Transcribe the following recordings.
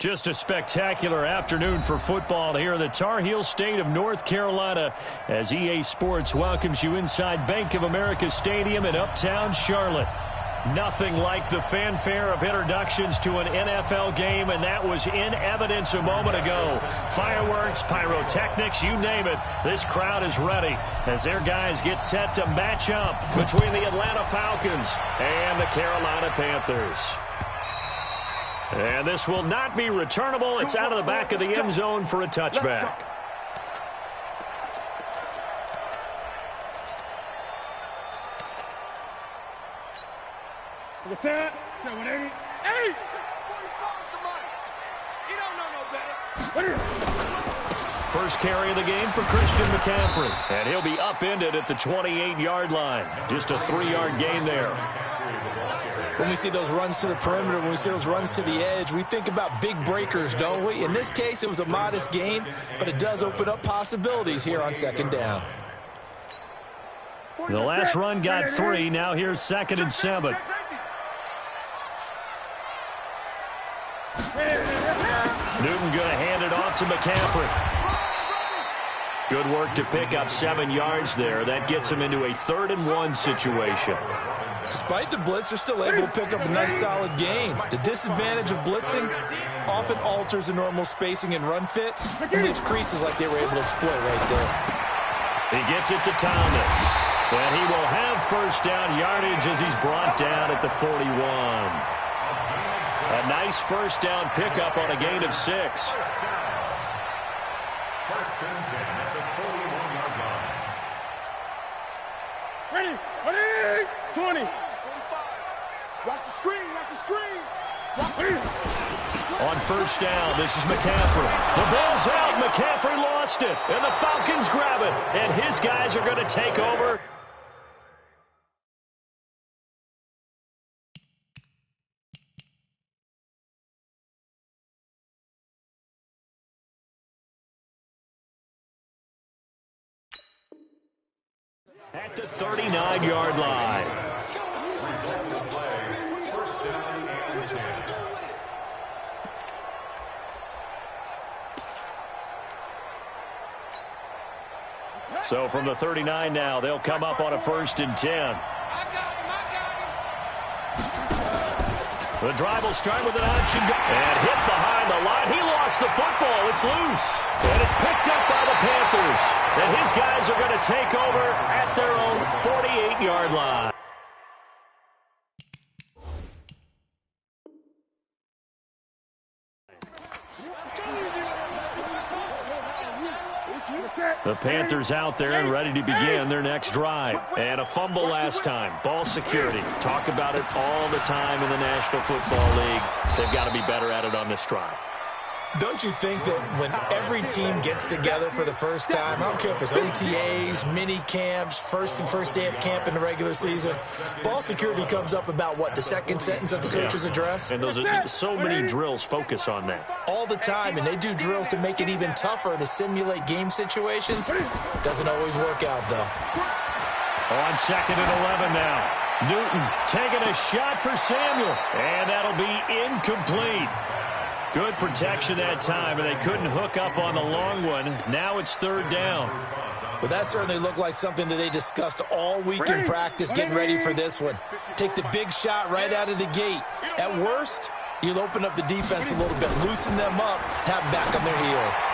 Just a spectacular afternoon for football here in the Tar Heel state of North Carolina as EA Sports welcomes you inside Bank of America Stadium in Uptown Charlotte. Nothing like the fanfare of introductions to an NFL game, and that was in evidence a moment ago. Fireworks, pyrotechnics, you name it. This crowd is ready as their guys get set to match up between the Atlanta Falcons and the Carolina Panthers. And this will not be returnable. It's out of the back of the end zone for a touchback. First carry of the game for Christian McCaffrey. And he'll be upended at the 28-yard line. Just a 3-yard gain there. When we see those runs to the perimeter, when we see those runs to the edge, we think about big breakers, don't we? In this case, it was a modest gain, but it does open up possibilities here on second down. The last run got 3. Now here's 2nd and 7. Newton going to hand it off to McCaffrey. Good work to pick up 7 yards there. That gets him into a 3rd and 1 situation. Despite the blitz, they're still able to pick up a nice solid gain. The disadvantage of blitzing often alters the normal spacing and run fits and leaves creases like they were able to exploit right there. He gets it to Thomas. And he will have first down yardage as he's brought down at the 41. A nice first down pickup on a gain of 6. First and 10 at the 41-yard line. Ready, 20. Watch the screen, watch the screen. On first down, this is McCaffrey. The ball's out. McCaffrey lost it. And the Falcons grab it. And his guys are going to take over. At the 39-yard line. First down and 10. So from the 39 now, they'll come up on a 1st and 10. The drive will start with an option. And hit behind the line. He lost the football. It's loose. And it's picked up by the Panthers. And his guys are going to take over at their own 48-yard line. The Panthers out there and ready to begin their next drive. And a fumble last time. Ball security. Talk about it all the time in the National Football League. They've got to be better at it on this drive. Don't you think that when every team gets together for the first time, I don't care if it's OTAs, mini camps, first day of camp in the regular season, ball security comes up about, what, the second sentence of the coach's address? And those are so many drills focus on that. All the time, and they do drills to make it even tougher to simulate game situations. Doesn't always work out, though. On 2nd and 11 now. Newton taking a shot for Samuel. And that'll be incomplete. Good protection that time, and they couldn't hook up on the long one. Now it's 3rd down. Well, that certainly looked like something that they discussed all week in practice, getting ready for this one. Take the big shot right out of the gate. At worst, you'll open up the defense a little bit, loosen them up, have them back on their heels.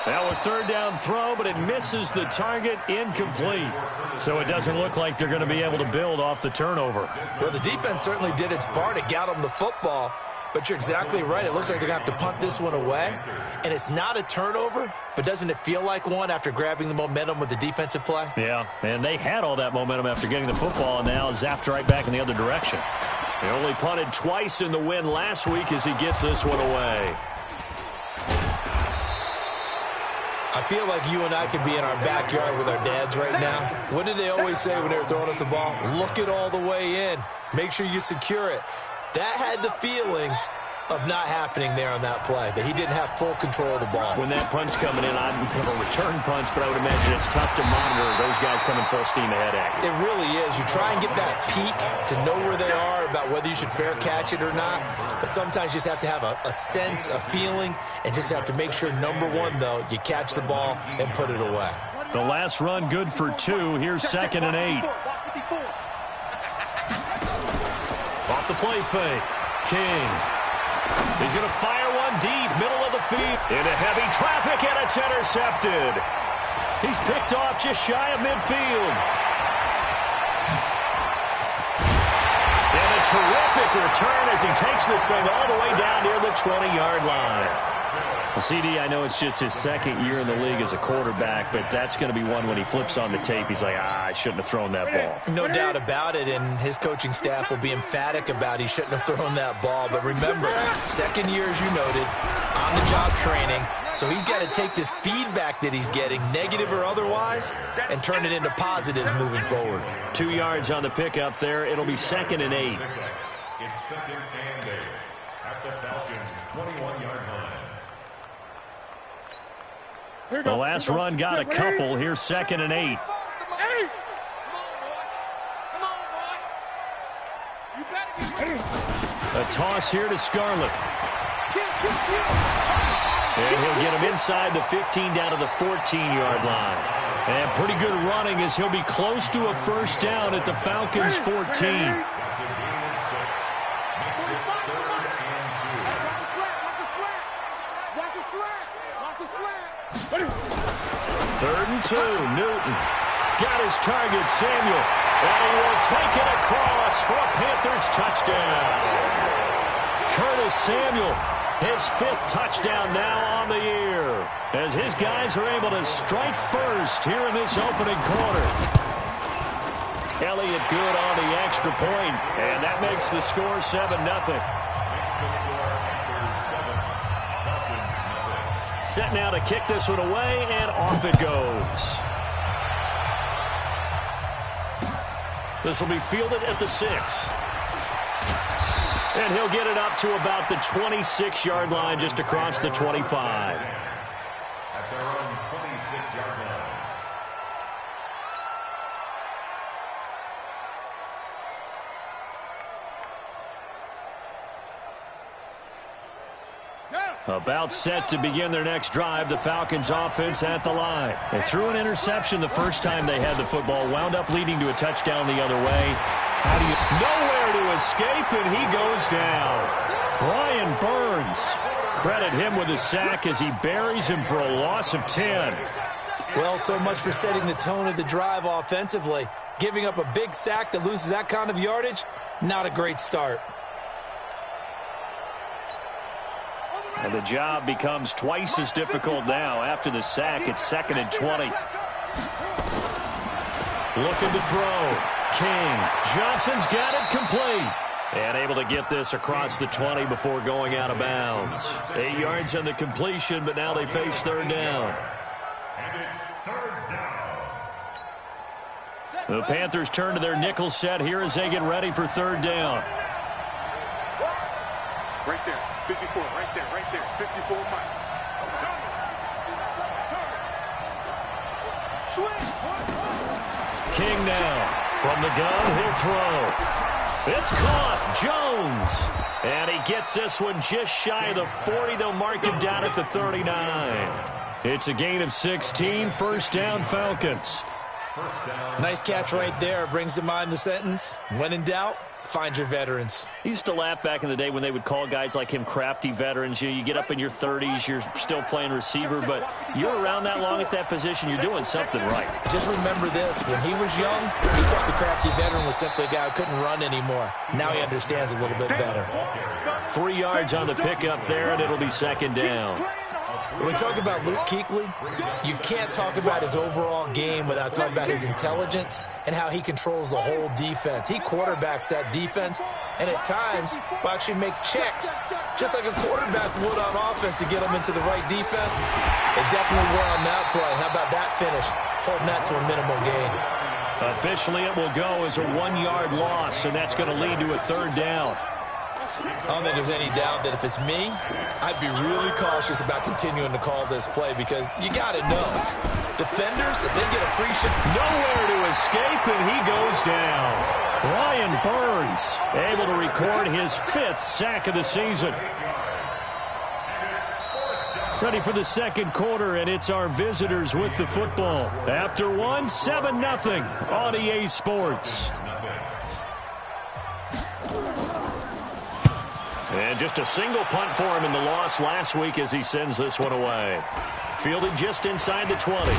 Now a 3rd down throw, but it misses the target, incomplete. So it doesn't look like they're going to be able to build off the turnover. Well, the defense certainly did its part. It got them the football. But you're exactly right. It looks like they're going to have to punt this one away. And it's not a turnover, but doesn't it feel like one after grabbing the momentum with the defensive play? Yeah, and they had all that momentum after getting the football, and now zapped right back in the other direction. They only punted twice in the win last week as he gets this one away. I feel like you and I could be in our backyard with our dads right now. What did they always say when they were throwing us the ball? Look it all the way in. Make sure you secure it. That had the feeling of not happening there on that play, that he didn't have full control of the ball. When that punt's coming in, I don't have a return punch, but I would imagine it's tough to monitor those guys coming full steam ahead at you. It really is. You try and get that peek to know where they are, about whether you should fair catch it or not, but sometimes you just have to have a sense, a feeling, and just have to make sure, number one, though, you catch the ball and put it away. The last run good for 2. Here's 2nd and 8. Off the play fake. King. He's going to fire one deep, middle of the field. Into heavy traffic, and it's intercepted. He's picked off just shy of midfield. And a terrific return as he takes this thing all the way down near the 20-yard line. Well, CD, I know it's just his 2nd year in the league as a quarterback, but that's going to be one when he flips on the tape. He's like, I shouldn't have thrown that ball. No doubt about it, and his coaching staff will be emphatic about he shouldn't have thrown that ball. But remember, 2nd year, as you noted, on-the-job training. So he's got to take this feedback that he's getting, negative or otherwise, and turn it into positives moving forward. 2 yards on the pickup there. It'll be 2nd and 8. It's 2nd and 8 at the Falcons' 21-yard line. The last run got a couple. Here's 2nd and 8. A toss here to Scarlett. And he'll get him inside the 15 down to the 14-yard line. And pretty good running as he'll be close to a first down at the Falcons' 14. Third and 2. Newton got his target, Samuel. And he will take it across for a Panthers touchdown. Curtis Samuel, his 5th touchdown now on the year, as his guys are able to strike first here in this opening quarter. Elliott good on the extra point, and that makes the score 7-0. Set now to kick this one away, and off it goes. This will be fielded at the 6. And he'll get it up to about the 26-yard line, just across the 25. At their own 26-yard line. About set to begin their next drive, the Falcons offense at the line. They threw an interception the first time they had the football, wound up leading to a touchdown the other way. How do you... Nowhere to escape, and he goes down. Brian Burns. Credit him with a sack as he buries him for a loss of 10. Well, so much for setting the tone of the drive offensively. Giving up a big sack that loses that kind of yardage, not a great start. And the job becomes twice as difficult now. After the sack, it's 2nd and 20. Looking to throw. King. Johnson's got it complete. And able to get this across the 20 before going out of bounds. 8 yards on the completion, but now they face 3rd down. And it's 3rd down. The Panthers turn to their nickel set here as they get ready for 3rd down. Right there, 54, right there, 54, Mike. King now. From the gun, he'll throw. It's caught. Jones. And he gets this one just shy of the 40. They'll mark him down at the 39. It's a gain of 16. First down, Falcons. Nice catch right there. Brings to mind the sentence, when in doubt, find your veterans. I used to laugh back in the day when they would call guys like him crafty veterans. You get up in your 30s, you're still playing receiver, but you're around that long at that position, you're doing something right. Just remember this. When he was young, he thought the crafty veteran was simply a guy who couldn't run anymore. Now he understands a little bit better. 3 yards on the pickup there, and it'll be 2nd down. When we talk about Luke Kuechly, you can't talk about his overall game without talking about his intelligence and how he controls the whole defense. He quarterbacks that defense, and at times will actually make checks, just like a quarterback would on offense, to get them into the right defense. They definitely were on that play. How about that finish? Holding that to a minimal gain. Officially, it will go as a 1-yard loss, and that's going to lead to a 3rd down. I don't think there's any doubt that if it's me, I'd be really cautious about continuing to call this play because you got to know. Defenders, if they get a free shot. Nowhere to escape, and he goes down. Brian Burns able to record his 5th sack of the season. Ready for the second quarter, and it's our visitors with the football. After one, 7-0 on EA Sports. And just a single punt for him in the loss last week as he sends this one away. Fielded just inside the 20.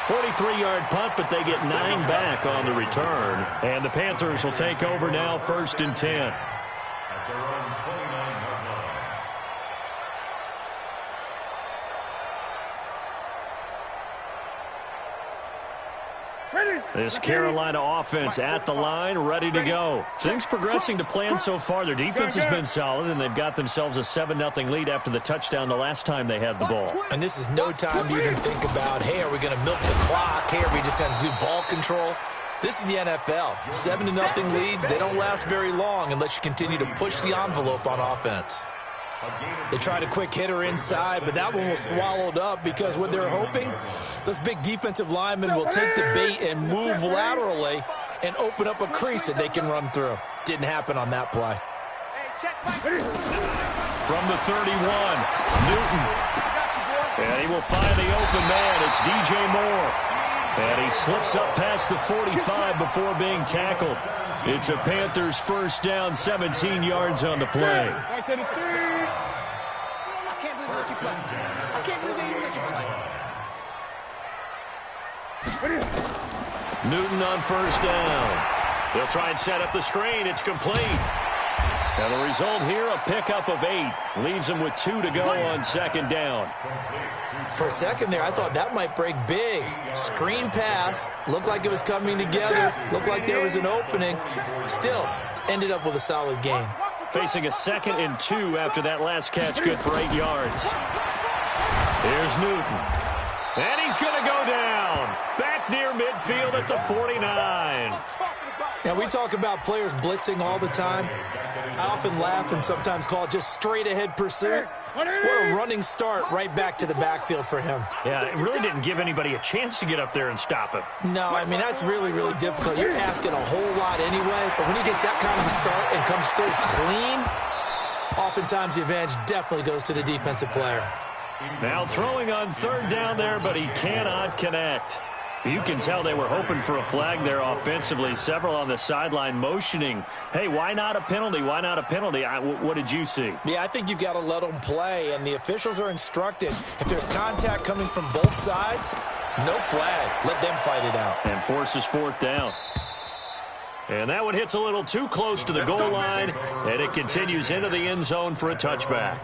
43-yard punt, but they get 9 back on the return. And the Panthers will take over now, 1st and 10. This Carolina offense at the line, ready to go. Things progressing to plan so far. Their defense has been solid, and they've got themselves a 7-0 lead after the touchdown the last time they had the ball. And this is no time to even think about, hey, are we going to milk the clock? Hey, are we just going to do ball control? This is the NFL. 7-0 leads, they don't last very long unless you continue to push the envelope on offense. They tried a quick hitter inside, but that one was swallowed up because what they're hoping, those big defensive linemen will take the bait and move laterally and open up a crease that they can run through. Didn't happen on that play. From the 31, Newton. And he will find the open man. It's DJ Moore. And he slips up past the 45 before being tackled. It's a Panthers first down, 17 yards on the play. I can't believe they let you play. I can't believe they even let you play. Newton on first down. They'll try and set up the screen. It's complete. And the result here, a pickup of 8. Leaves them with 2 to go on 2nd down. For a second there, I thought that might break big. Screen pass. Looked like it was coming together. Looked like there was an opening. Still, ended up with a solid game. Facing a 2nd and 2 after that last catch, good for 8 yards. Here's Newton. And he's going to go down. Back near midfield at the 49. Now, we talk about players blitzing all the time. I often laugh and sometimes call it just straight-ahead pursuit. What a running start right back to the backfield for him. Yeah, it really didn't give anybody a chance to get up there and stop him. No, I mean, that's really, really difficult. You're asking a whole lot anyway, but when he gets that kind of a start and comes through clean, oftentimes the advantage definitely goes to the defensive player. Now throwing on 3rd down there, but he cannot connect. You can tell they were hoping for a flag there offensively. Several on the sideline motioning, hey, why not a penalty? Why not a penalty? What did you see? Yeah, I think you've got to let them play, and the officials are instructed. If there's contact coming from both sides, no flag. Let them fight it out. And forces 4th down. And that one hits a little too close to the goal line, and it continues into the end zone for a touchback.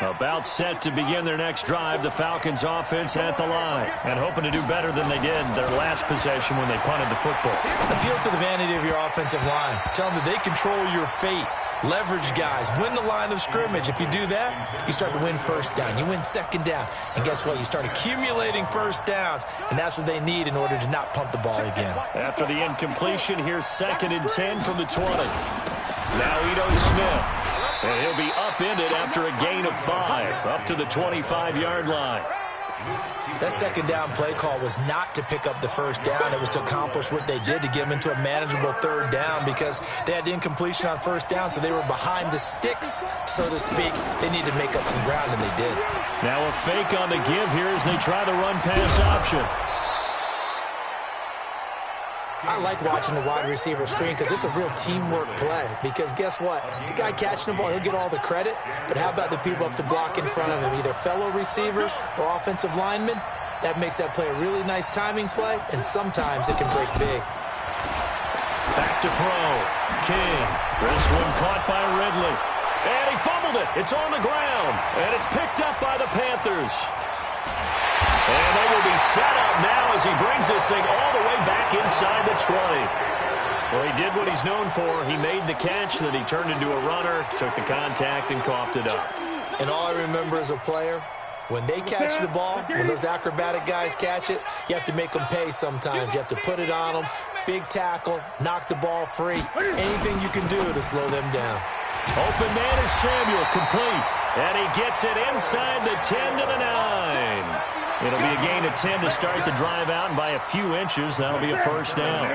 About set to begin their next drive, the Falcons offense at the line, and hoping to do better than they did their last possession when they punted the football. Appeal to the vanity of your offensive line. Tell them that they control your fate. Leverage guys. Win the line of scrimmage. If you do that, you start to win 1st down. You win 2nd down. And guess what? You start accumulating 1st downs, and that's what they need in order to not punt the ball again. After the incompletion, here's 2nd and 10 from the 20. Now Ito Smith. And he'll be upended after a gain of 5, up to the 25-yard line. That 2nd down play call was not to pick up the 1st down. It was to accomplish what they did to get them into a manageable 3rd down because they had incompletion on 1st down, so they were behind the sticks, so to speak. They needed to make up some ground, and they did. Now a fake on the give here as they try the run-pass option. I like watching the wide receiver screen because it's a real teamwork play. Because guess what? The guy catching the ball, he'll get all the credit. But how about the people up to block in front of him, either fellow receivers or offensive linemen? That makes that play a really nice timing play, and sometimes it can break big. Back to throw. King. This one caught by Ridley. And he fumbled it. It's on the ground. And it's picked up by the Panthers. And they will be set up now as he brings this thing all the way back inside the 20. Well, he did what he's known for. He made the catch, then he turned into a runner, took the contact, and coughed it up. And all I remember as a player, When they catch the ball, when those acrobatic guys catch it, you have to make them pay sometimes. You have to put it on them, big tackle, knock the ball free. Anything you can do to slow them down. Open man is Samuel, complete. And he gets it inside the 10 to the 9. It'll be a gain of 10 to start the drive out, and by a few inches, that'll be a first down.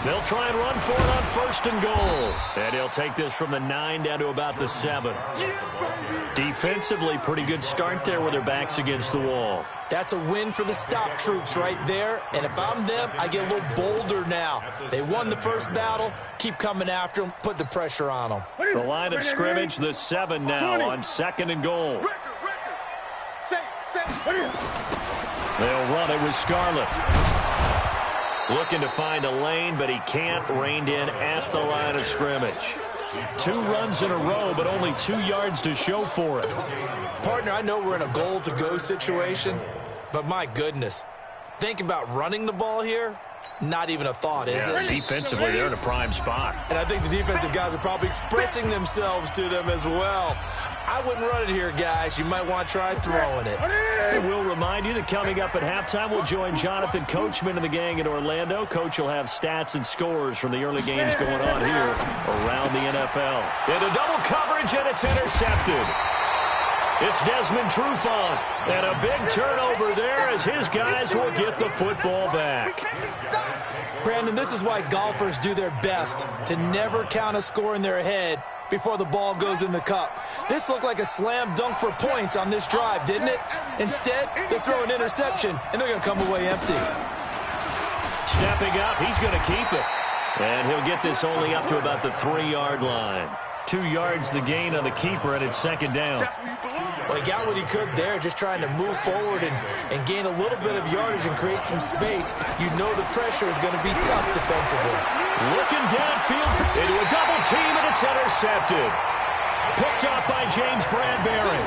They'll try and run for it on first and goal. And he'll take this from the 9 down to about the 7. Defensively, pretty good start there with their backs against the wall. That's a win for the stop troops right there. And if I'm them, I get a little bolder now. They won the first battle. Keep coming after them. Put the pressure on them. The line of scrimmage, the 7 now on second and goal. They'll run it with Scarlett. Looking to find a lane, but he can't. Reined in at the line of scrimmage. 2 runs in a row, but only 2 yards to show for it. Partner, I know we're in a goal-to-go situation, but my goodness. Think about running the ball here. Not even a thought, is it? Defensively, they're in a prime spot. And I think the defensive guys are probably expressing themselves to them as well. I wouldn't run it here, guys. You might want to try throwing it. And we'll remind you that coming up at halftime, we'll join Jonathan Coachman and the gang in Orlando. Coach will have stats and scores from the early games going on here around the NFL. Into double coverage, and it's intercepted. It's Desmond Trufant, and a big turnover there as his guys will get the football back. Brandon, this is why golfers do their best to never count a score in their head before the ball goes in the cup. This looked like a slam dunk for points on this drive, didn't it? Instead, they throw an interception, and they're going to come away empty. Stepping up, he's going to keep it. And he'll get this only up to about the 3-yard line. 2 yards the gain on the keeper, and it's second down. Well, he got what he could there, just trying to move forward and gain a little bit of yardage and create some space. You know the pressure is going to be tough defensively. Looking downfield into a double team, and it's intercepted. Picked up by James Bradbury.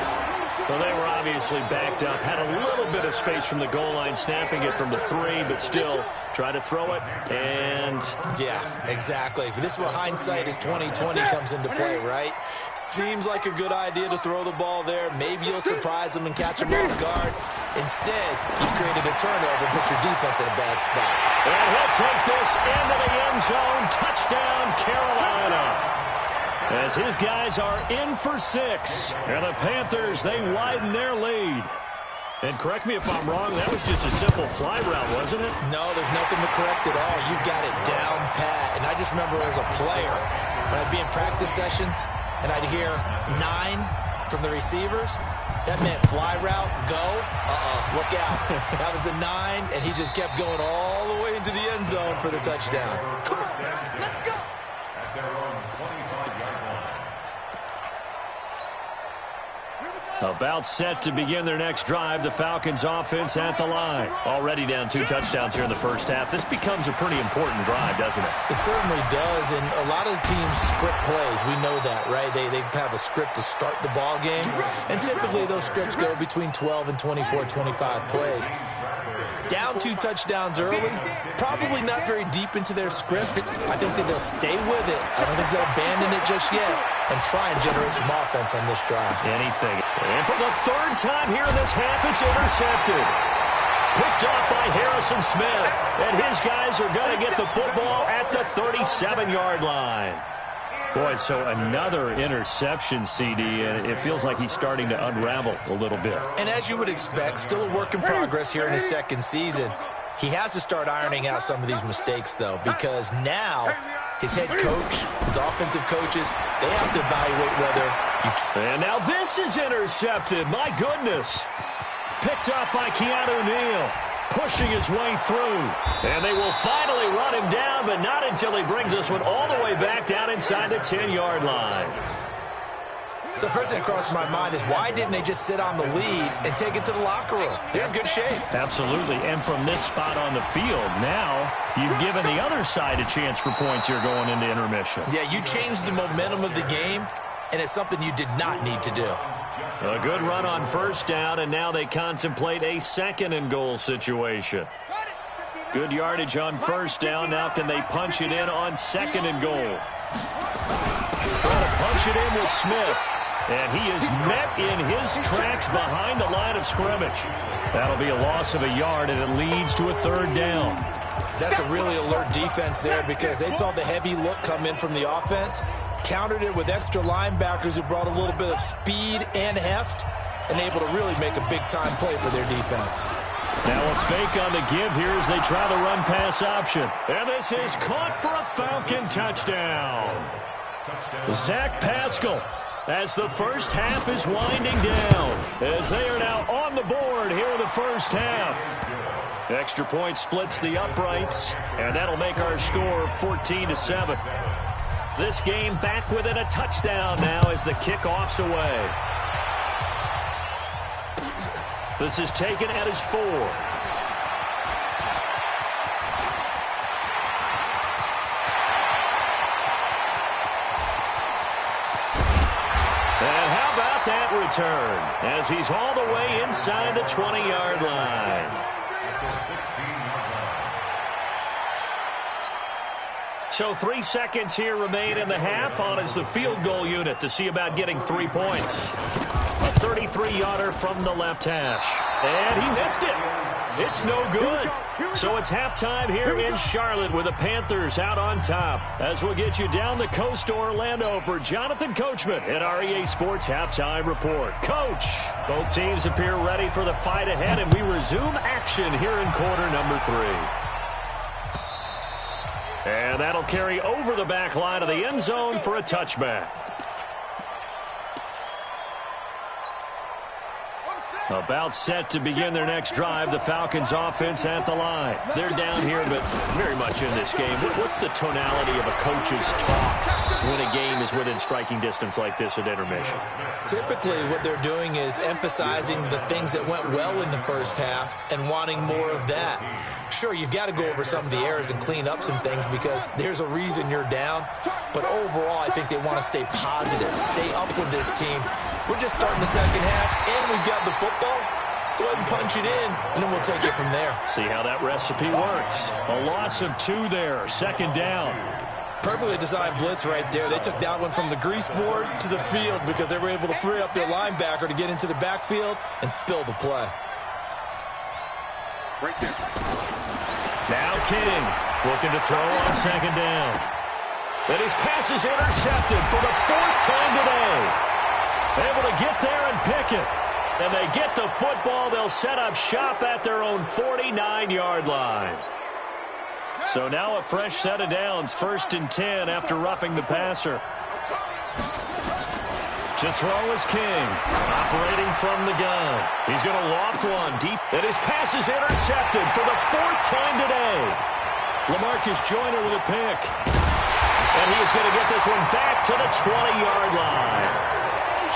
Well, they were obviously backed up. Had a little bit of space from the goal line, snapping it from the 3, but still try to throw it, and... Yeah, exactly. This is where hindsight is 20/20 comes into play, right? Seems like a good idea to throw the ball there. Maybe you'll surprise them and catch them off guard. Instead, you created a turnover and put your defense in a bad spot. And he'll take this into the end zone. Touchdown, Carolina. As his guys are in for 6. And the Panthers, they widen their lead. And correct me if I'm wrong, that was just a simple fly route, wasn't it? No, there's nothing to correct at all. You've got it down pat. And I just remember as a player, when I'd be in practice sessions, and I'd hear 9 from the receivers, that meant fly route, go, look out. That was the 9, and he just kept going all the way into the end zone for the touchdown. Come on, let's go. At their own 25-yard line. About set to begin their next drive. The Falcons offense at the line. Already down 2 touchdowns here in the first half. This becomes a pretty important drive, doesn't it? It certainly does, and a lot of the teams script plays. We know that, right? They have a script to start the ball game, and typically those scripts go between 12 and 24, 25 plays. Down 2 touchdowns early, probably not very deep into their script. I think that they'll stay with it. I don't think they'll abandon it just yet and try and generate some offense on this drive. Anything. And for the 3rd time here in this half, it's intercepted. Picked off by Harrison Smith. And his guys are going to get the football at the 37-yard line. Boy, so another interception, CD, and it feels like he's starting to unravel a little bit. And as you would expect, still a work in progress here in his 2nd season. He has to start ironing out some of these mistakes, though, because now his head coach, his offensive coaches, they have to evaluate whether you can. And now this is intercepted. My goodness. Picked up by Keanu Neal. Pushing his way through. And they will finally run him down, but not until he brings this one all the way back down inside the 10-yard line. So first thing that crossed my mind is why didn't they just sit on the lead and take it to the locker room? They're in good shape. Absolutely. And from this spot on the field, now you've given the other side a chance for points here going into intermission. Yeah, you changed the momentum of the game, and it's something you did not need to do. A good run on first down, and now they contemplate a 2nd and goal situation. Good yardage on first down. Now can they punch it in on 2nd and goal? Trying to punch it in with Smith. And he is met in his tracks behind the line of scrimmage. That'll be a loss of a yard, and it leads to a 3rd down. That's a really alert defense there because they saw the heavy look come in from the offense, countered it with extra linebackers who brought a little bit of speed and heft, and able to really make a big-time play for their defense. Now a fake on the give here as they try the run-pass option. And this is caught for a Falcon touchdown. Zach Pascal, as the first half is winding down, as they are now on the board here in the first half. Extra point splits the uprights, and that'll make our score 14-7. This game back within a touchdown now as the kickoff's away. This is taken at his 4. And how about that return as he's all the way inside the 20-yard line. So 3 seconds here remain in the half. On is the field goal unit to see about getting 3 points. A 33-yarder from the left hash. And he missed it. It's no good. So it's halftime here in Charlotte with the Panthers out on top. As we'll get you down the coast to Orlando for Jonathan Coachman at our EA Sports Halftime Report. Coach, both teams appear ready for the fight ahead, and we resume action here in quarter number 3. And that'll carry over the back line of the end zone for a touchback. About set to begin their next drive, the Falcons offense at the line. They're down here, but very much in this game. What's the tonality of a coach's talk when a game is within striking distance like this at intermission? Typically, what they're doing is emphasizing the things that went well in the first half and wanting more of that. Sure, you've got to go over some of the errors and clean up some things because there's a reason you're down. But overall, I think they want to stay positive, stay up with this team. We're just starting the second half, and we've got the football. Let's go ahead and punch it in, and then we'll take it from there. See how that recipe works. A loss of 2 there, 2nd down. Perfectly designed blitz right there. They took that one from the grease board to the field because they were able to free up their linebacker to get into the backfield and spill the play. Right there. Now King looking to throw on 2nd down. And his pass is intercepted for the 4th time today. Able to get there and pick it. And they get the football. They'll set up shop at their own 49-yard line. So now a fresh set of downs, 1st and 10 after roughing the passer. To throw is King, operating from the gun. He's going to loft one deep. And his pass is intercepted for the 4th time today. LaMarcus Joyner with a pick. And he is going to get this one back to the 20-yard line.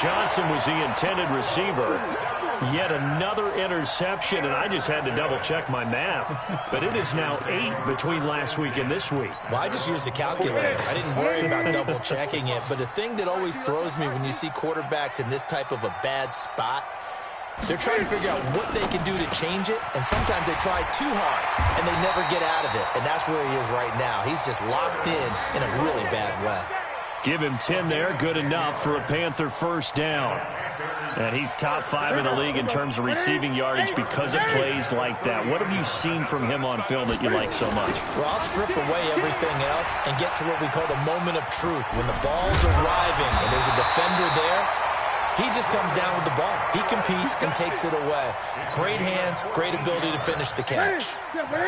Johnson was the intended receiver. Yet another interception, and I just had to double-check my math. But it is now 8 between last week and this week. Well, I just used a calculator. I didn't worry about double-checking it. But the thing that always throws me when you see quarterbacks in this type of a bad spot, they're trying to figure out what they can do to change it, and sometimes they try too hard, and they never get out of it. And that's where he is right now. He's just locked in a really bad way. Give him 10 there, good enough for a Panther 1st down. And he's top 5 in the league in terms of receiving yardage because of plays like that. What have you seen from him on film that you like so much? Well, I'll strip away everything else and get to what we call the moment of truth. When the ball's arriving and there's a defender there, he just comes down with the ball. He competes and takes it away. Great hands, great ability to finish the catch.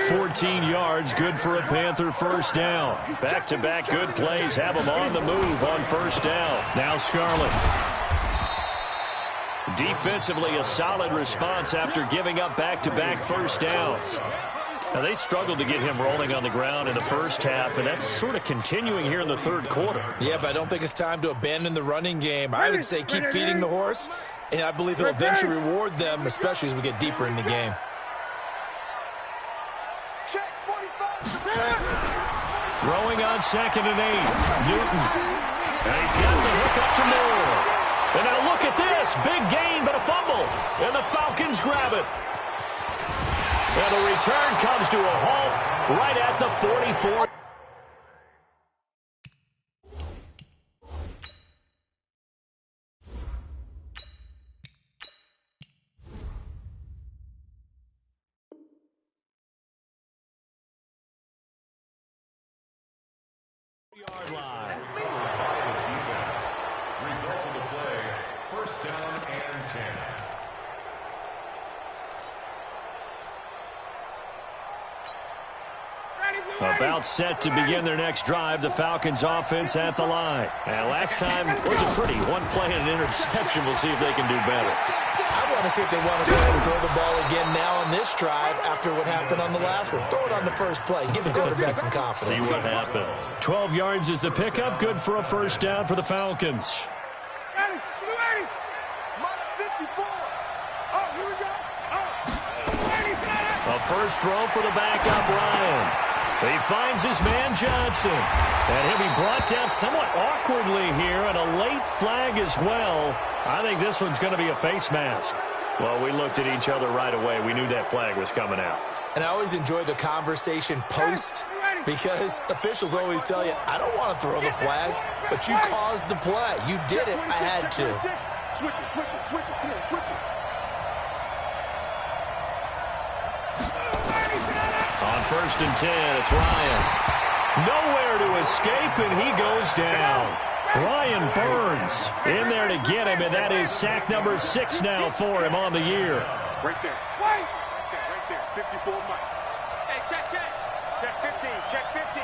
14 yards, good for a Panther 1st down. Back-to-back good plays have him on the move on 1st down. Now Scarlett. Defensively, a solid response after giving up back-to-back 1st downs. Now, they struggled to get him rolling on the ground in the first half, and that's sort of continuing here in the 3rd quarter. Yeah, but I don't think it's time to abandon the running game. I would say keep feeding the horse, and I believe he'll eventually reward them, especially as we get deeper in the game. Throwing on 2nd and 8. Newton. And he's got the hook up to Moore. And now look at this. Big gain, but a fumble. And the Falcons grab it. And the return comes to a halt right at the 44. Yard line. Result of the play, first down and 10. About set to begin their next drive, the Falcons offense at the line. And last time was a pretty one play and an interception. We'll see if they can do better. I want to see if they want to go ahead and throw the ball again now on this drive after what happened on the last one. Throw it on the first play. Give the quarterback some confidence. See what happens. 12 yards is the pickup. Good for a first down for the Falcons. Ready, ready. Mark 54. Oh, here we go. Oh. A first throw for the backup, Ryan. He finds his man, Johnson. And he'll be brought down somewhat awkwardly here, and a late flag as well. I think this one's going to be a face mask. Well, we looked at each other right away. We knew that flag was coming out. And I always enjoy the conversation post because officials always tell you, I don't want to throw the flag, but you caused the play. You did it. I had to. Switch it, switch it, switch it. Come on, switch it. On first and 10, it's Ryan. Nowhere to escape, and he goes down. Brian Burns in there to get him, and that is sack number 6 now for him on the year. Right there. Right there. 54 Mike. Hey, check. Check 15, check 15.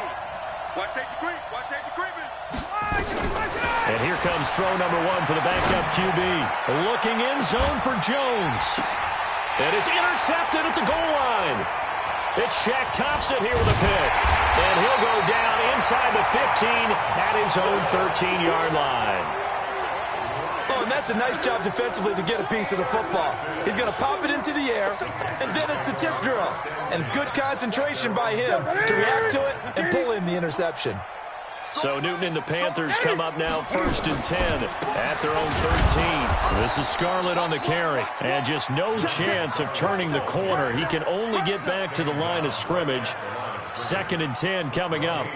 Watch safety creep, watch safety creeping. And here comes throw number 1 for the backup QB. Looking in zone for Jones. And it's intercepted at the goal line. It's Shaq Thompson here with a pick. And he'll go down inside the 15 at his own 13-yard line. Oh, and that's a nice job defensively to get a piece of the football. He's going to pop it into the air, and then it's the tip drill. And good concentration by him to react to it and pull in the interception. So Newton and the Panthers come up now first and 10 at their own 13. This is Scarlett on the carry. And just no chance of turning the corner. He can only get back to the line of scrimmage. Second and 10 coming up.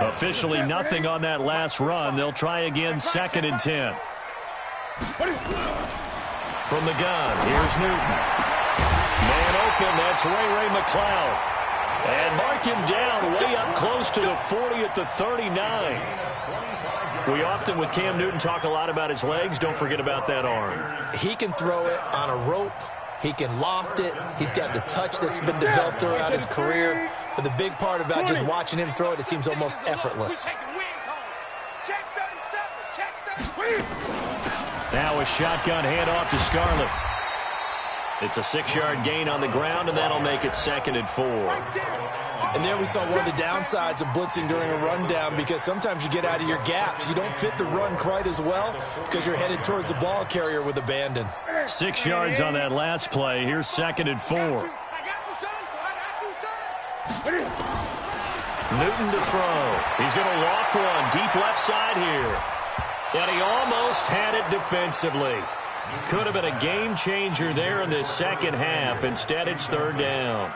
Officially nothing on that last run. They'll try again second and 10. From the gun, here's Newton. Man open, that's Ray McLeod. And mark him down way up close to the 40 at the 39. We often, with Cam Newton, talk a lot about his legs. Don't forget about that arm. He can throw it on a rope. He can loft it. He's got the touch that's been developed throughout his career. But the big part about just watching him throw it, it seems almost effortless. Now a shotgun handoff to Scarlett. It's a 6-yard gain on the ground, and that'll make it second and 4. And there we saw one of the downsides of blitzing during a rundown because sometimes you get out of your gaps. You don't fit the run quite as well because you're headed towards the ball carrier with abandon. 6 yards on that last play. Here's second and 4. Newton to throw. He's going to loft one deep left side here. And he almost had it defensively. Could have been a game changer there in this second half. Instead, it's third down.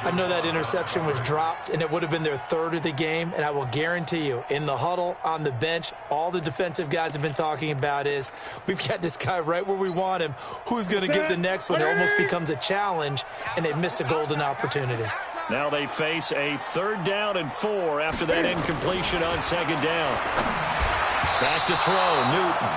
I know that interception was dropped, and it would have been their third of the game, and I will guarantee you, in the huddle, on the bench, all the defensive guys have been talking about is, we've got this guy right where we want him. Who's going to get the next one? It almost becomes a challenge, and they missed a golden opportunity. Now they face a third down and 4 after that incompletion on second down. Back to throw, Newton.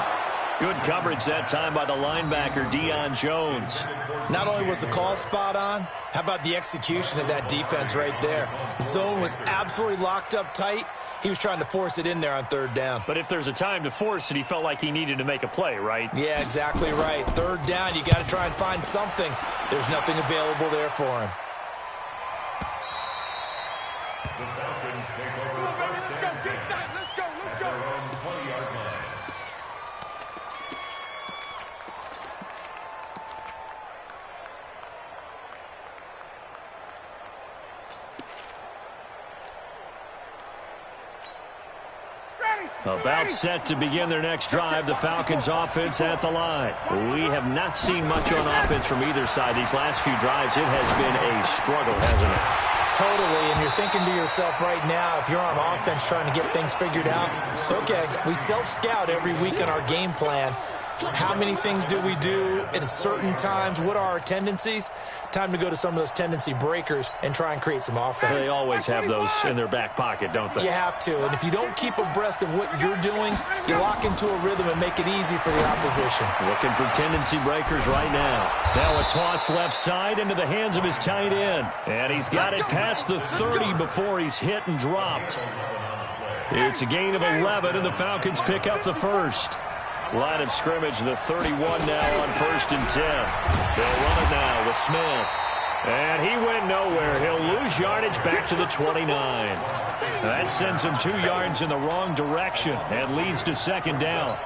Good coverage that time by the linebacker, Deion Jones. Not only was the call spot on, how about the execution of that defense right there? The zone was absolutely locked up tight. He was trying to force it in there on third down. But if there's a time to force it, he felt like he needed to make a play, right? Yeah, exactly right. Third down, you got to try and find something. There's nothing available there for him. The Falcons take over first down 10. Let's go. At their own 20-yard line. About set to begin their next drive, the Falcons offense at the line. We have not seen much on offense from either side. These last few drives, it has been a struggle, hasn't it? Totally, and you're thinking to yourself right now, if you're on offense trying to get things figured out, okay, we self-scout every week in our game plan. How many things do we do at certain times? What are our tendencies? Time to go to some of those tendency breakers and try and create some offense. They always have those in their back pocket, don't they? You have to, and if you don't keep abreast of what you're doing, you lock into a rhythm and make it easy for the opposition. Looking for tendency breakers right now. Now a toss left side into the hands of his tight end. And he's got it past the 30 before he's hit and dropped. It's a gain of 11, and the Falcons pick up the first. Line of scrimmage, the 31 now on 1st and 10. They'll run it now with Smith. And he went nowhere. He'll lose yardage back to the 29. That sends him 2 yards in the wrong direction and leads to 2nd down.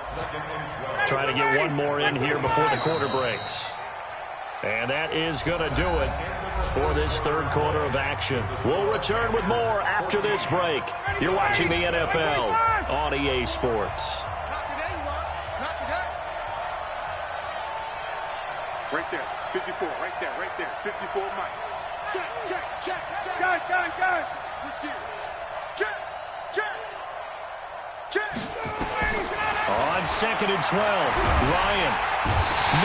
Trying to get one more in here before the quarter breaks. And that is going to do it for this 3rd quarter of action. We'll return with more after this break. You're watching the NFL on EA Sports. Right there, 54, right there, 54, Mike. Check. Gun. Switch gears. Check. On 2nd and 12, Ryan.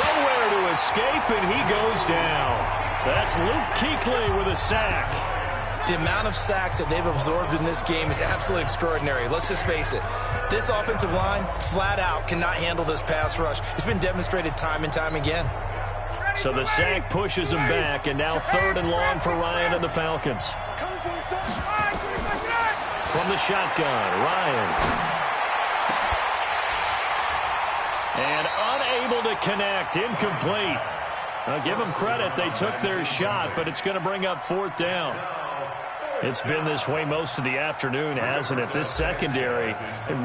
Nowhere to escape, and he goes down. That's Luke Kuechly with a sack. The amount of sacks that they've absorbed in this game is absolutely extraordinary. Let's just face it. This offensive line, flat out, cannot handle this pass rush. It's been demonstrated time and time again. So the sack pushes him back, and now 3rd and long for Ryan and the Falcons. From the shotgun, Ryan. And unable to connect, incomplete. I'll give them credit, they took their shot, but it's going to bring up 4th down. It's been this way most of the afternoon, hasn't it? This secondary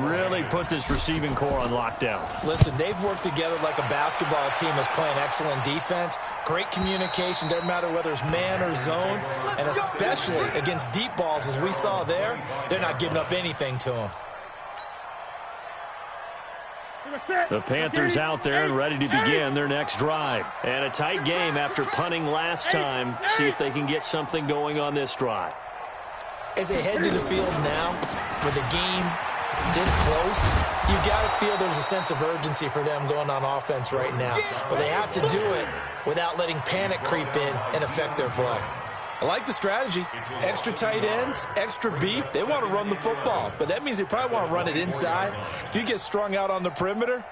really put this receiving core on lockdown. Listen, they've worked together like a basketball team that's playing excellent defense. Great communication, doesn't matter whether it's man or zone. And especially against deep balls, as we saw there, they're not giving up anything to them. The Panthers out there and ready to begin their next drive. And a tight game after punting last time. See if they can get something going on this drive. As they head to the field now, with the game this close, you've got to feel there's a sense of urgency for them going on offense right now. But they have to do it without letting panic creep in and affect their play. I like the strategy. Extra tight ends, extra beef. They want to run the football, but that means they probably want to run it inside. If you get strung out on the perimeter,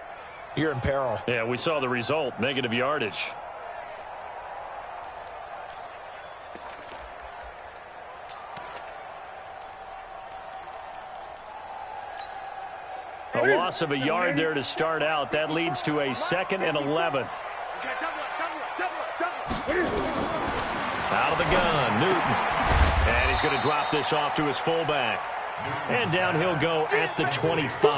you're in peril. Yeah, we saw the result, negative yardage. A loss of a yard there to start out. That leads to a 2nd and 11. Out of the gun, Newton. And he's going to drop this off to his fullback. And down he'll go at the 25.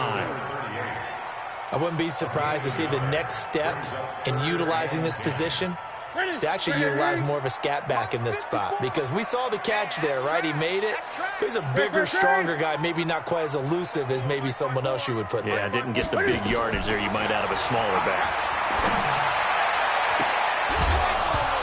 I wouldn't be surprised to see the next step in utilizing this position is to actually utilize more of a scat back in this spot, because we saw the catch there, right? He made it. He's a bigger, stronger guy, maybe not quite as elusive as maybe someone else you would put there. Yeah, didn't get the big yardage there you might out of a smaller back.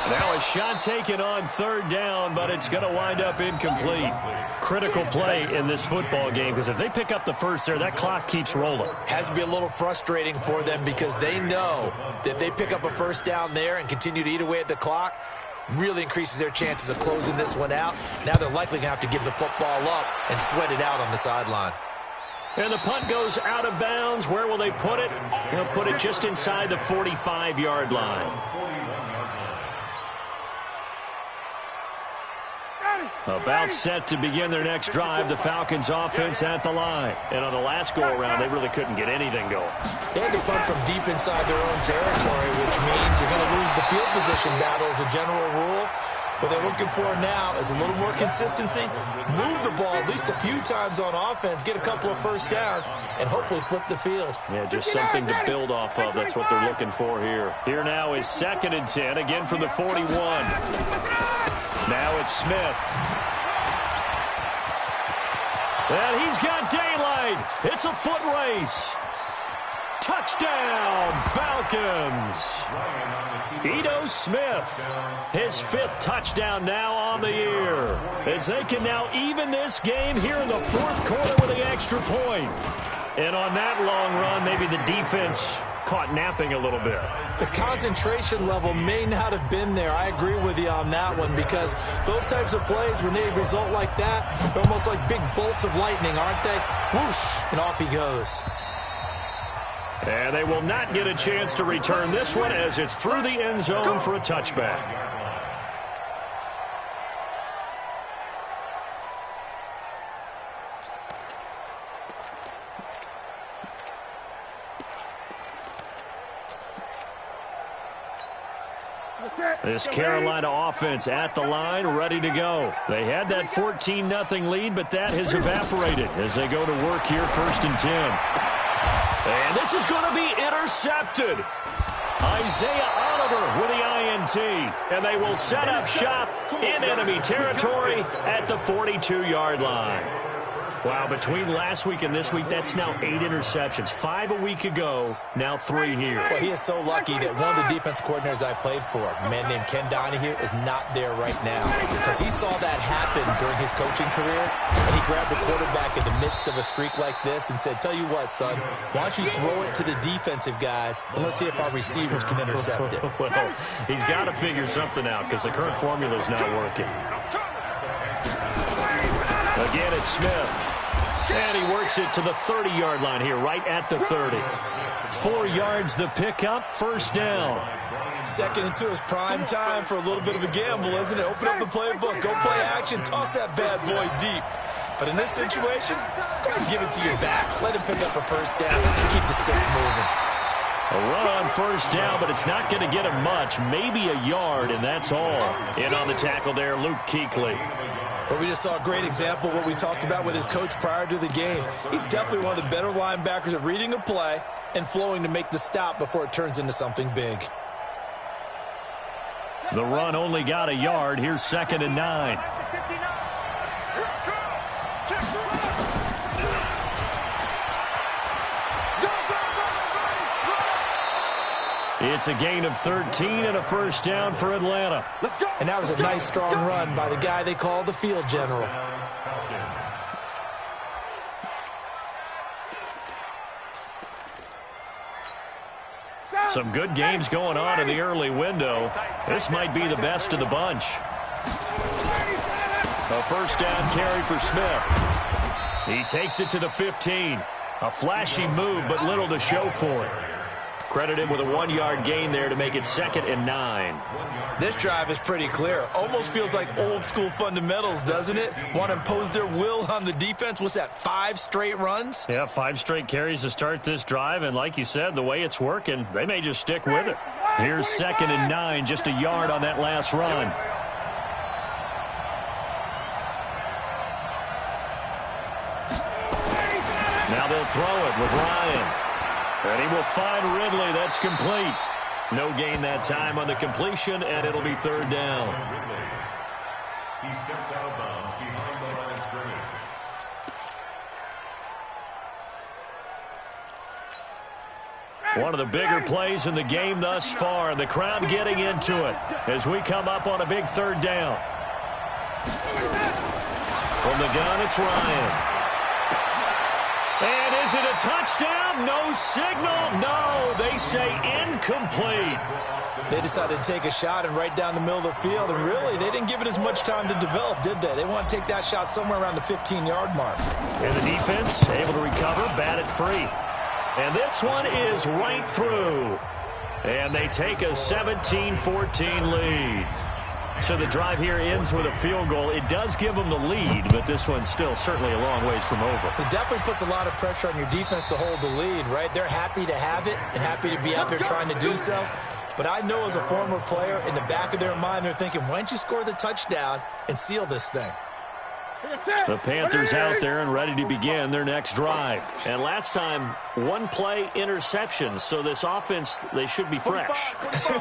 Now a shot taken on 3rd down, but it's going to wind up incomplete. Critical play in this football game, because if they pick up the first there, that clock keeps rolling. Has to be a little frustrating for them, because they know that if they pick up a 1st down there and continue to eat away at the clock, really increases their chances of closing this one out. Now they're likely going to have to give the football up and sweat it out on the sideline. And the punt goes out of bounds. Where will they put it? They'll put it just inside the 45-yard line. About set to begin their next drive, the Falcons offense at the line. And on the last go-around, they really couldn't get anything going. They had to punt from deep inside their own territory, which means you're going to lose the field position battle as a general rule. What they're looking for now is a little more consistency, move the ball at least a few times on offense, get a couple of 1st downs, and hopefully flip the field. Yeah, just something to build off of. That's what they're looking for here. Here now is 2nd and 10, again from the 41. Now it's Smith. And he's got daylight. It's a foot race. Touchdown, Falcons. Ito Smith, his 5th touchdown now on the year, as they can now even this game here in the 4th quarter with the extra point. And on that long run, maybe the defense caught napping a little bit. The concentration level may not have been there. I agree with you on that one, because those types of plays, when they result like that, they're almost like big bolts of lightning, aren't they? Whoosh, and off he goes. And they will not get a chance to return this one, as it's through the end zone for a touchback. This Carolina offense at the line, ready to go. They had that 14-0 lead, but that has evaporated as they go to work here, 1st and 10. And this is going to be intercepted. Isaiah Oliver with the INT. And they will set up shop in enemy territory at the 42-yard line. Wow, between last week and this week, that's now 8 interceptions. 5 a week ago, now 3 here. Well, he is so lucky that one of the defense coordinators I played for, a man named Ken Donahue, is not there right now, because he saw that happen during his coaching career, and he grabbed the quarterback in the midst of a streak like this and said, tell you what, son, why don't you throw it to the defensive guys, and let's see if our receivers can intercept it. Well, he's got to figure something out, because the current formula is not working. Again, it's Smith. And he works it to the 30-yard line here, right at the 30. 4 yards the pickup, 1st down. 2nd and 2 is prime time for a little bit of a gamble, isn't it? Open up the playbook, go play action, toss that bad boy deep. But in this situation, go ahead and give it to your back. Let him pick up a 1st down and keep the sticks moving. A run on 1st down, but it's not going to get him much. Maybe a yard, and that's all. In on the tackle there, Luke Kuechly. But we just saw a great example of what we talked about with his coach prior to the game. He's definitely one of the better linebackers at reading a play and flowing to make the stop before it turns into something big. The run only got a yard. Here's 2nd and 9. It's a gain of 13 and a 1st down for Atlanta. And that was a nice, strong run by the guy they call the field general. Some good games going on in the early window. This might be the best of the bunch. A 1st down carry for Smith. He takes it to the 15. A flashy move, but little to show for it. Credit him with a 1-yard gain there to make it 2nd and 9. This drive is pretty clear. Almost feels like old school fundamentals, doesn't it? Want to impose their will on the defense. What's that, 5 straight runs? Yeah, 5 straight carries to start this drive. And like you said, the way it's working, they may just stick with it. Here's 2nd and 9, just a yard on that last run. Now they'll throw it with Ryan. And he will find Ridley. That's complete. No gain that time on the completion, and it'll be 3rd down. He steps out of bounds behind the line of scrimmage. One of the bigger plays in the game thus far, and the crowd getting into it as we come up on a big 3rd down. From the gun, it's Ryan. And is it a touchdown? No signal. No, they say incomplete. They decided to take a shot and right down the middle of the field, and really, they didn't give it as much time to develop, did they? They want to take that shot somewhere around the 15-yard mark. And the defense able to recover, bat it free. And this one is right through. And they take a 17-14 lead. So the drive here ends with a field goal. It does give them the lead, but this one's still certainly a long ways from over. It definitely puts a lot of pressure on your defense to hold the lead, right? They're happy to have it and happy to be out there trying to do so. But I know as a former player, in the back of their mind, they're thinking, why don't you score the touchdown and seal this thing? The Panthers out there and ready to begin their next drive. And last time, 1 play interception. So this offense, they should be fresh.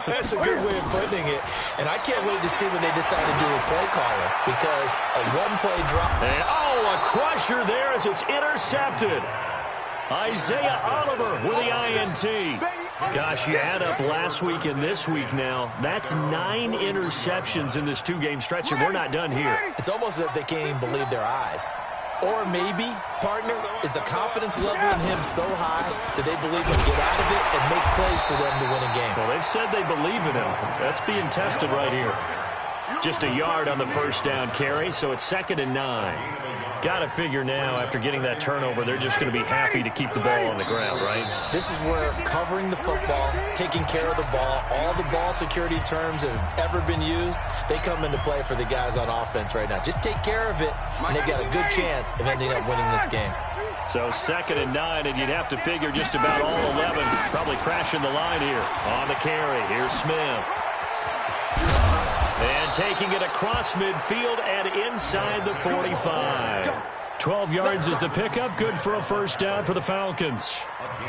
That's a good way of putting it. And I can't wait to see when they decide to do a play caller, because a 1-play drop. And, oh, a a crusher there as it's intercepted. Isaiah Oliver with the INT. Gosh, you add up last week and this week now. That's 9 interceptions in this 2-game stretch, and we're not done here. It's almost as if they can't even believe their eyes. Or maybe, partner, is the confidence level in him so high that they believe he'll get out of it and make plays for them to win a game. Well, they've said they believe in him. That's being tested right here. Just a yard on the first down carry, so it's 2nd and 9. Got to figure now, after getting that turnover, they're just going to be happy to keep the ball on the ground, right? This is where covering the football, taking care of the ball, all the ball security terms that have ever been used, they come into play for the guys on offense right now. Just take care of it, and they've got a good chance of ending up winning this game. So 2nd and 9, and you'd have to figure just about all 11 probably crashing the line here. On the carry, here's Smith. And taking it across midfield and inside the 45. 12 yards is the pickup. Good for a first down for the Falcons.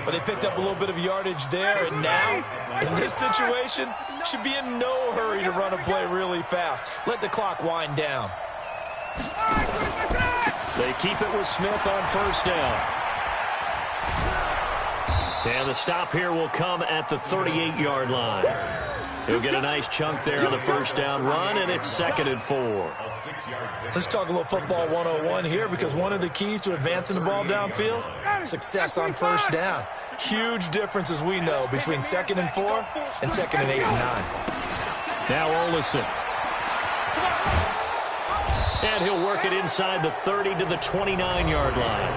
But they picked up a little bit of yardage there, and now, in this situation, should be in no hurry to run a play really fast. Let the clock wind down. They keep it with Smith on first down. And the stop here will come at the 38-yard line. He'll get a nice chunk there on the first down run, and it's 2nd and 4. Let's talk a little football 101 here, because one of the keys to advancing the ball downfield, success on first down. Huge difference, as we know, between 2nd and 4 and 2nd and 8 and 9. Now Olsen. And he'll work it inside the 30 to the 29-yard line.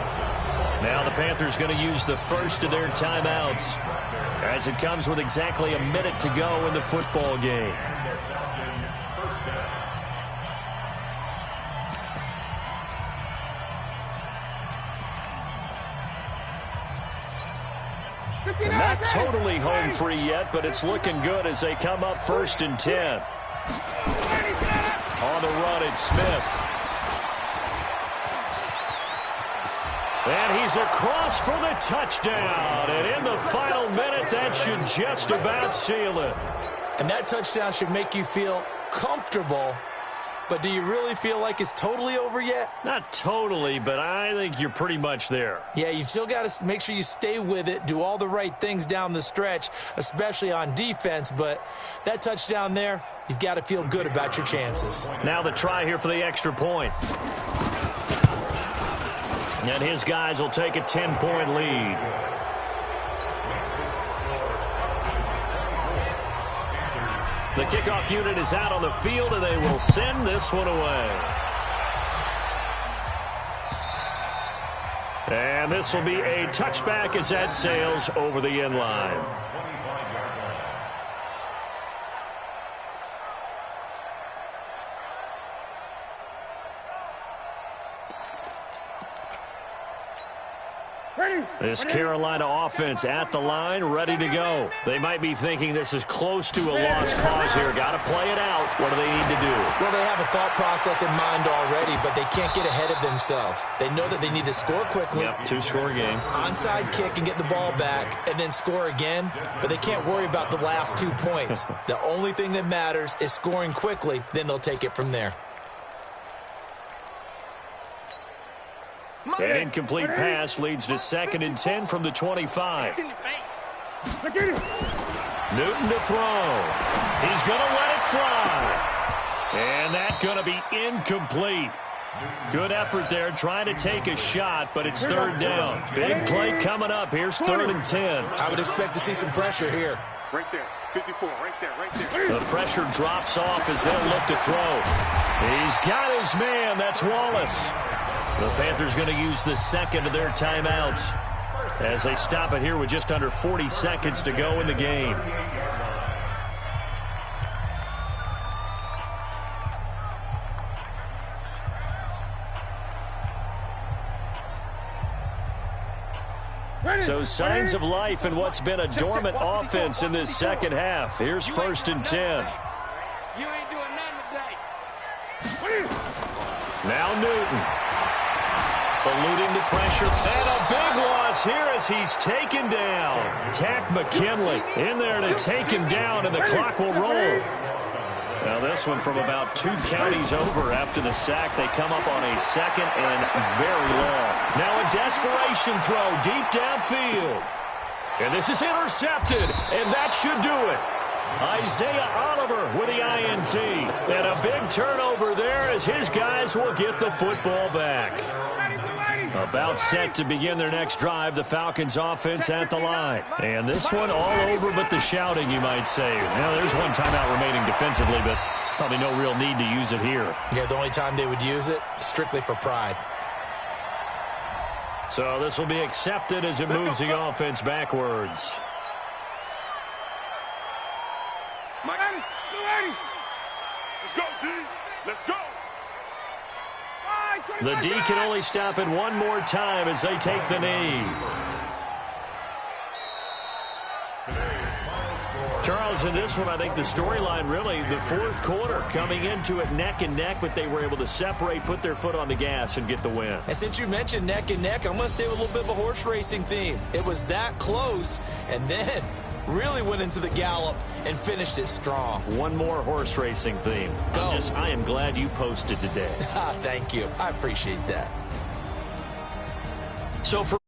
Now the Panthers going to use the first of their timeouts, as it comes with exactly a minute to go in the football game. Not totally home free yet, but it's looking good as they come up 1st and 10. On the run, it's Smith. And he's across for the touchdown. And in the final minute, that should just about seal it. And that touchdown should make you feel comfortable. But do you really feel like it's totally over yet? Not totally, but I think you're pretty much there. Yeah, you've still got to make sure you stay with it, do all the right things down the stretch, especially on defense. But that touchdown there, you've got to feel good about your chances. Now the try here for the extra point. And his guys will take a 10-point lead. The kickoff unit is out on the field, and they will send this one away. And this will be a touchback as that sails over the end line. This Carolina offense at the line, ready to go. They might be thinking this is close to a lost cause here. Got to play it out. What do they need to do? Well, they have a thought process in mind already, but they can't get ahead of themselves. They know that they need to score quickly. Yep, 2-score game. Onside kick and get the ball back and then score again, but they can't worry about the last 2 points. The only thing that matters is scoring quickly, then they'll take it from there. An incomplete pass leads to 2nd and 10 from the 25. Newton to throw. He's going to let it fly. And that's going to be incomplete. Good effort there, trying to take a shot, but it's 3rd down. Big play coming up. Here's 3rd and 10. I would expect to see some pressure here. Right there, 54, right there. The pressure drops off as they'll look to throw. He's got his man. That's Wallace. The Panthers going to use the 2nd of their timeouts as they stop it here with just under 40 seconds to go in the game. So signs of life in what's been a dormant offense in this second half. Here's 1st and 10. You ain't doing nothing today. Now Newton. Eluding the pressure, and a big loss here as he's taken down. Tack McKinley in there to take him down, and the clock will roll. Now this one from about 2 counties over after the sack. They come up on a 2nd and very long. Now a desperation throw deep downfield. And this is intercepted, and that should do it. Isaiah Oliver with the INT. And a big turnover there as his guys will get the football back. About set to begin their next drive, the Falcons offense at the line. And this one all over but the shouting, you might say. Now, there's one timeout remaining defensively, but probably no real need to use it here. Yeah, the only time they would use it, strictly for pride. So this will be accepted as it moves the offense backwards. Let's go, D. Let's go. The D can only stop it one more time as they take the knee. Charles, in this one, I think the storyline really, the 4th quarter, coming into it neck and neck, but they were able to separate, put their foot on the gas, and get the win. And since you mentioned neck and neck, I'm going to stay with a little bit of a horse racing theme. It was that close, and then really went into the gallop and finished it strong. One more horse racing theme. Go. I am glad you posted today. Thank you. I appreciate that. So for